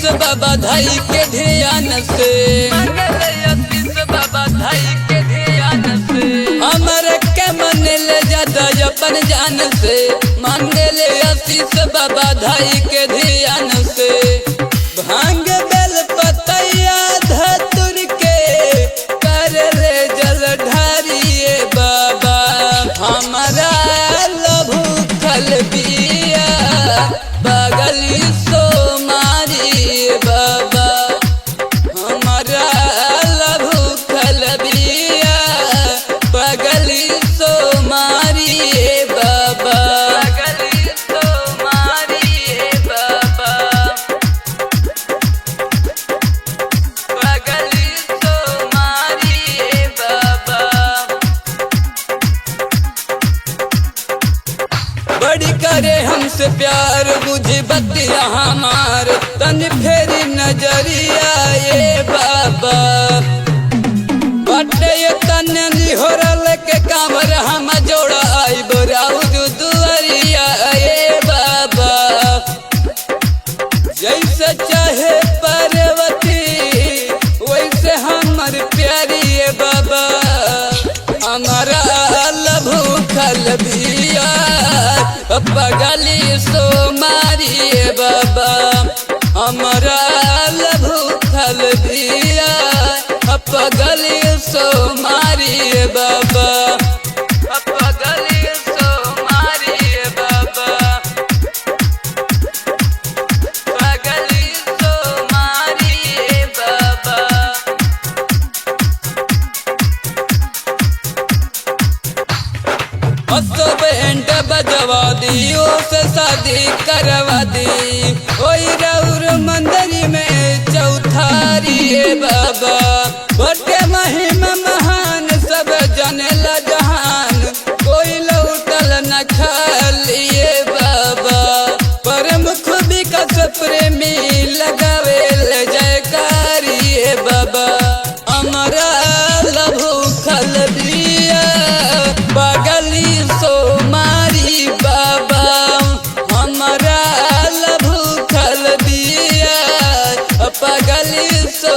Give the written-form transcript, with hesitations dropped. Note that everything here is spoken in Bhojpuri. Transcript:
बाबा धाई के ध्यान से, मांगले आशीष बाबा धाई के ध्यान से। हमर के मन ले ज्यादा अपन जान से, मांगले आशीष बाबा धाई के ध्यान से। भांग बेल पतैया धतुर के कर ले जल ढारिए बाबा, हमारा लभू खल बिया बगली सो मारी बाबा, हमारा लभू खल बिया बगली सो मारी बाबा, बगली सो मारी बाबा, बगली सो मारी बाबा। बड़ी करे हमसे प्यार बुझी बतिया हमार, तन फेरी नजरिया ये बाबा। बटे तन निहोरल के कामर हम जोड़ा आई बोराउ दुआरिया ये बाबा। जैसे चाहे पार्वती वैसे हमर प्यारी ये बाबा, हमारा लभू खल बिया बगली सो मारी बाबा, हमारा लभू खल बिया बगली सो मारी बाबा, बगली सो मारी बाबा, बगली सो मारी बाबा। बैंड बजवा दी से शादी करवा दी, ओई रौर मंदिर में चौथारी बाबा। बटे महिमा महान सब जने ला जहान, कोई लौटल न खालिए बाबा। परम खूबी का प्रेमी लगावे ले जयकारी बाबा, हमारा लभू खल बिया बगली सो मारी बाबा, हमारा लभू खल बिया बगली सो